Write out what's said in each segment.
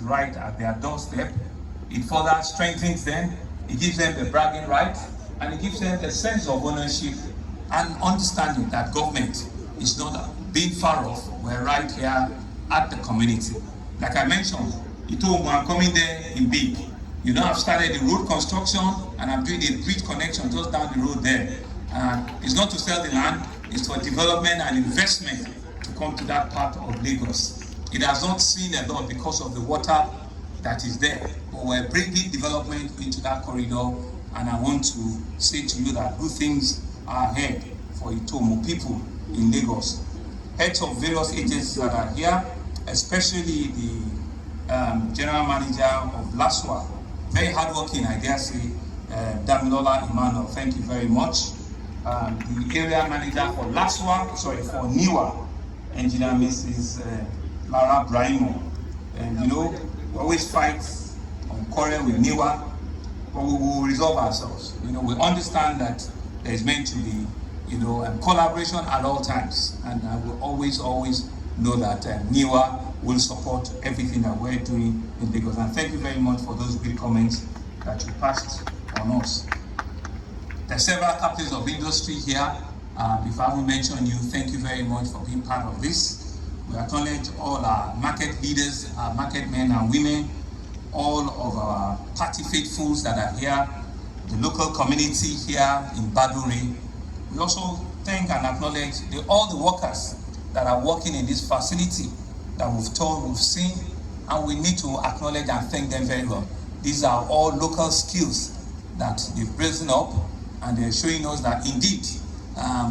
right at their doorstep. It further strengthens them, it gives them the bragging right, and it gives them the sense of ownership and understanding that government is not being far off. We're right here at the community. Like I mentioned, I'm coming there in big. You know, I've started the road construction and I'm doing a bridge connection just down the road there. It's not to sell the land, it's for development and investment to come to that part of Lagos. It has not seen a lot because of the water that is there, but we're bringing development into that corridor, and I want to say to you that good things are ahead for Itomo people in Lagos. Heads of various agencies that are here, especially the General Manager of LASWA, very hardworking, I dare say, Damilola Emmanuel, thank you very much. The Area Manager for LASWA, for NIWA, Engineer Mrs. Lara Brahimo. And you know, we always fight on quarrel with NIWA, but we will resolve ourselves. You know, we understand that there is meant to be, collaboration at all times, and I will always know that NIWA will support everything that we're doing in Lagos. And thank you very much for those good comments that you passed on us. There are several captains of industry here. If I haven't mentioned you, thank you very much for being part of this. We acknowledge all our market leaders, our market men and women, all of our party faithfuls that are here, the local community here in Baduri. We also thank and acknowledge all the workers that are working in this facility that we've seen, and we need to acknowledge and thank them very well. These are all local skills that they've risen up, and they're showing us that indeed,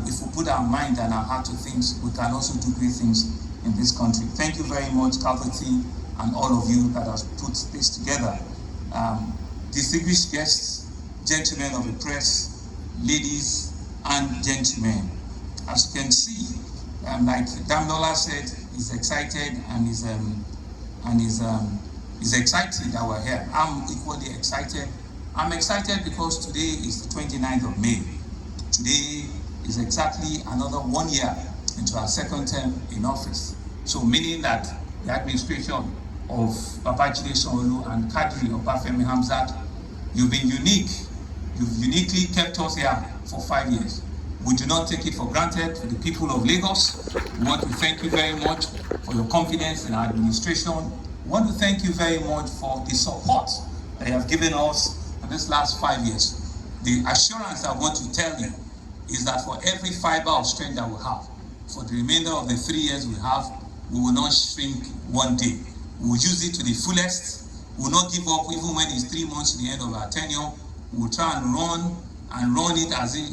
if we put our mind and our heart to things, we can also do great things in this country. Thank you very much, Calverty, and all of you that has put this together. Distinguished guests, gentlemen of the press, ladies and gentlemen. As you can see, like Damilola said, he's excited and he's excited that we're here. I'm equally excited. I'm excited because today is the 29th of May. Today is exactly another 1 year into our second term in office. So meaning that the administration of Babajide Sanwo-Olu and Kadri of Bafemi Hamzat, you've been unique. You've uniquely kept us here for 5 years. We do not take it for granted. To the people of Lagos, we want to thank you very much for your confidence in our administration. We want to thank you very much for the support that you have given us in this last 5 years. The assurance I want to tell you is that for every fiber of strength that we have, for the remainder of the 3 years we have, we will not shrink one day. We will use it to the fullest. We will not give up even when it's 3 months to the end of our tenure. We will try and run it as it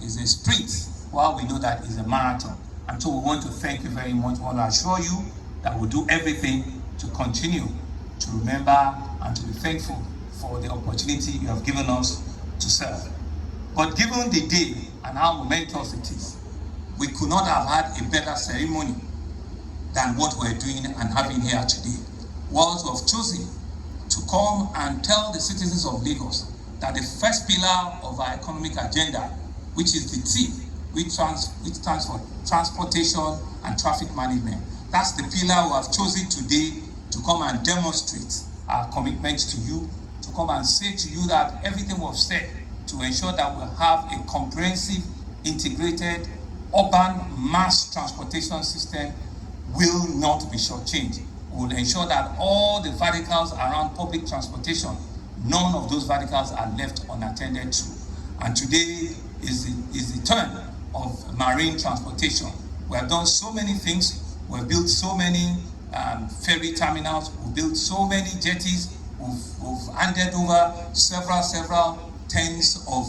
is a sprint, while we know that it's a marathon. And so we want to thank you very much. We want to assure you that we'll do everything to continue to remember and to be thankful for the opportunity you have given us to serve. But given the day and how momentous it is, we could not have had a better ceremony than what we're doing and having here today. Words have chosen to come and tell the citizens of Lagos that the first pillar of our economic agenda, which is the T, which stands for transportation and traffic management, that's the pillar we have chosen today to come and demonstrate our commitment to you, to come and say to you that everything we've said to ensure that we have a comprehensive, integrated, urban mass transportation system will not be shortchanged. We will ensure that all the verticals around public transportation, none of those verticals are left unattended to. And today is the turn of marine transportation. We have done so many things. We've built so many ferry terminals. We've built so many jetties. We've handed over several tens of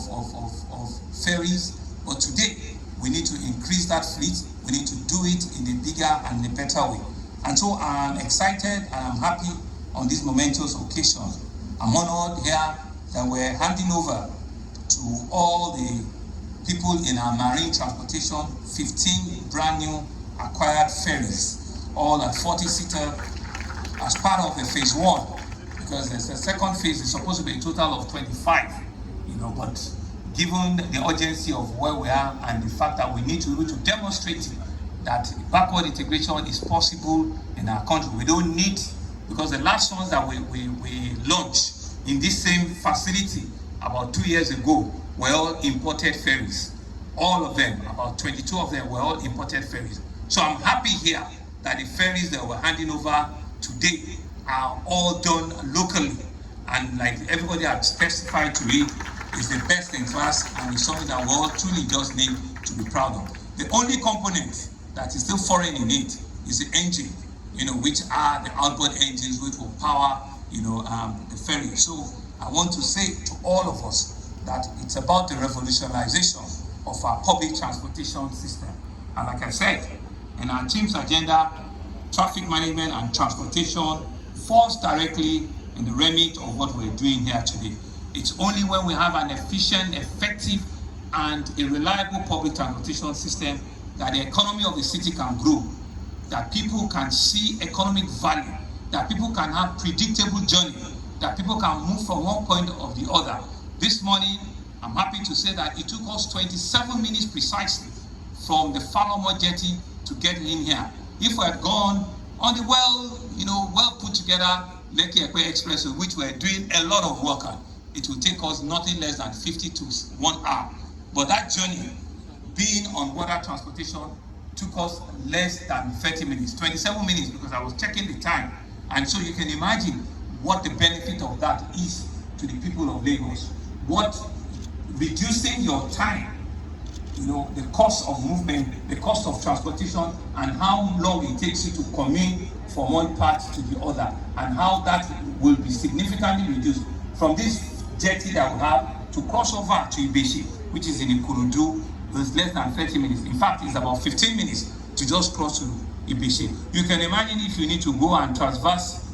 ferries. But today, we need to increase that fleet. We need to do it in a bigger and a better way. And so I'm excited and I'm happy on this momentous occasion. I'm honored here that we're handing over to all the people in our marine transportation 15 brand new acquired ferries, all at 40-seater as part of the phase 1, because there's a second phase. It's supposed to be a total of 25, but given the urgency of where we are and the fact that we need to be able to demonstrate that backward integration is possible in our country, we don't need because the last ones that we launched in this same facility about 2 years ago were all imported ferries. All of them, about 22 of them, were all imported ferries. So I'm happy here that the ferries that we're handing over today are all done locally, and like everybody has testified to it, is the best in class, and it's something that we all truly just need to be proud of. The only component that is still foreign in it is the engine, which are the outboard engines which will power, the ferry. So I want to say to all of us that it's about the revolutionization of our public transportation system. And like I said, in our team's agenda, traffic management and transportation falls directly in the remit of what we're doing here today. It's only when we have an efficient, effective, and a reliable public transportation system that the economy of the city can grow, that people can see economic value, that people can have predictable journey, that people can move from one point or the other. This morning, I'm happy to say that it took us 27 minutes precisely from the Falomo jetty to get in here. If we had gone on the well put together Lekki-Ekpe Expressway, which we're doing a lot of work on, it will take us nothing less than 50 to 1 hour. But that journey, being on water transportation, took us less than 30 minutes, 27 minutes, because I was checking the time. And so you can imagine what the benefit of that is to the people of Lagos. What reducing your time, the cost of movement, the cost of transportation, and how long it takes you to commute from one part to the other, and how that will be significantly reduced from this jetty that we have to cross over to Ibeshi, which is in Ikorodu. It's less than 30 minutes. In fact, it's about 15 minutes to just cross to Ibeshi. You can imagine if you need to go and traverse,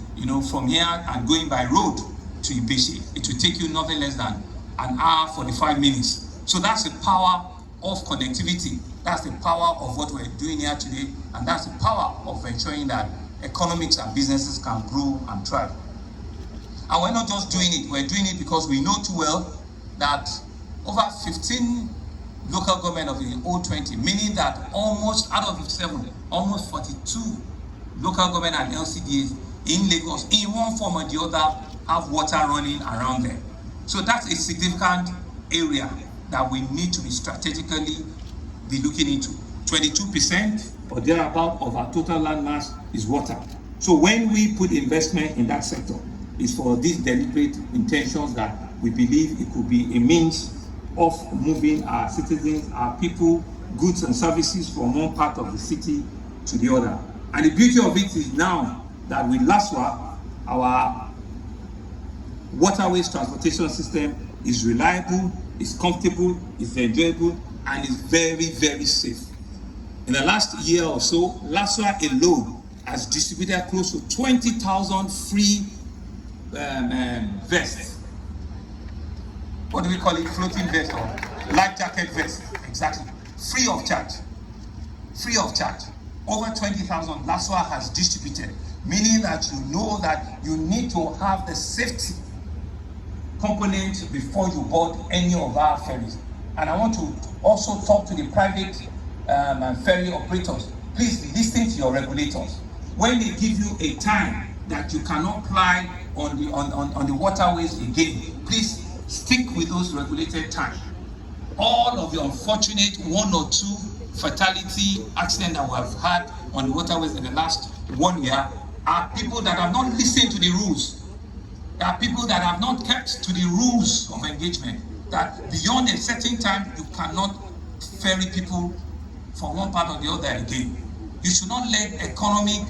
from here and going by road to Ibeshi, it will take you nothing less than an hour, 45 minutes. So that's the power of connectivity. That's the power of what we're doing here today, and that's the power of ensuring that economics and businesses can grow and thrive. And we're not just doing it, we're doing it because we know too well that over 15 local government of the old 20, meaning that almost out of 57, almost 42 local government and LCDs in Lagos, in one form or the other, have water running around them. So that's a significant area that we need to be strategically be looking into. 22% or thereabout of our total land mass is water. So when we put investment in that sector, it's for these deliberate intentions that we believe it could be a means of moving our citizens, our people, goods and services from one part of the city to the other. And the beauty of it is now that with LASWA, our waterways transportation system is reliable, is comfortable, is enjoyable, and is very, very safe. In the last year or so, LASWA alone has distributed close to 20,000 free vests. What do we call it? Floating vest or life jacket vest? Exactly. Free of charge. Free of charge. Over 20,000 LASWA has distributed, meaning that you know that you need to have the safety component before you board any of our ferries. And I want to also talk to the private ferry operators. Please listen to your regulators. When they give you a time that you cannot fly on the waterways again, please stick with those regulated time. All of the unfortunate 1 or 2 fatality accidents that we have had on the waterways in the last 1 year are people that have not listened to the rules. There are people that have not kept to the rules of engagement, that beyond a certain time, you cannot ferry people from one part or the other again. You should not let economic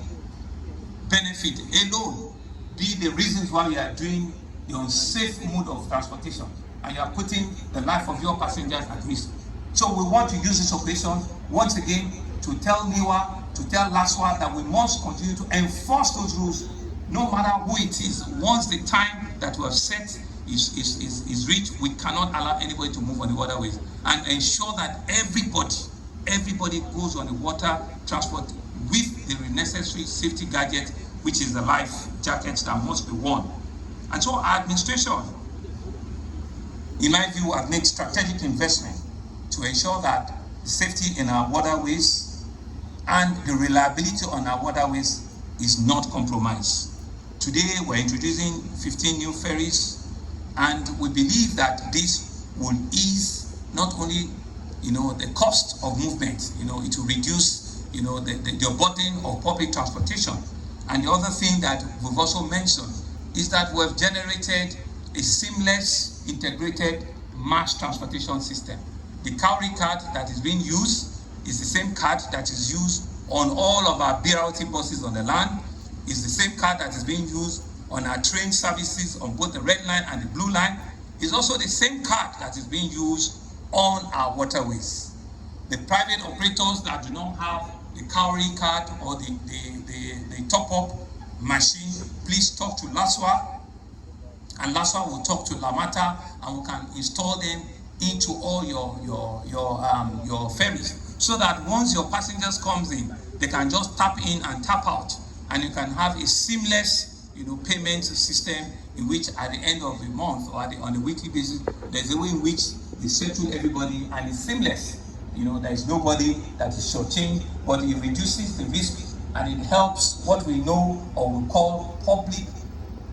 benefit alone be the reasons why you are doing the unsafe mode of transportation, and you are putting the life of your passengers at risk. So we want to use this occasion once again to tell NIWA, to tell LASWA that we must continue to enforce those rules, no matter who it is. Once the time that we have set is reached, we cannot allow anybody to move on the waterways, and ensure that everybody goes on the water transport with the necessary safety gadget, which is the life jackets that must be worn. And so our administration, in my view, have made strategic investment to ensure that the safety in our waterways and the reliability on our waterways is not compromised. Today, we're introducing 15 new ferries, and we believe that this will ease not only, the cost of movement, it will reduce, the burden of public transportation. And the other thing that we've also mentioned is that we've generated a seamless, integrated mass transportation system. The cowrie card that is being used is the same card that is used on all of our BRT buses on the land, is the same card that is being used on our train services on both the red line and the blue line. Is also the same card that is being used on our waterways. The private operators that do not have the cowrie card or the top-up machine, please talk to LASWA, and LASWA will talk to Lamata, and we can install them into all your ferries, so that once your passengers comes in, they can just tap in and tap out, and you can have a seamless payment system in which at the end of the month or on a weekly basis, there's a way in which they settle everybody and it's seamless. There is nobody that is shortchanged, but it reduces the risk and it helps what we know or we call public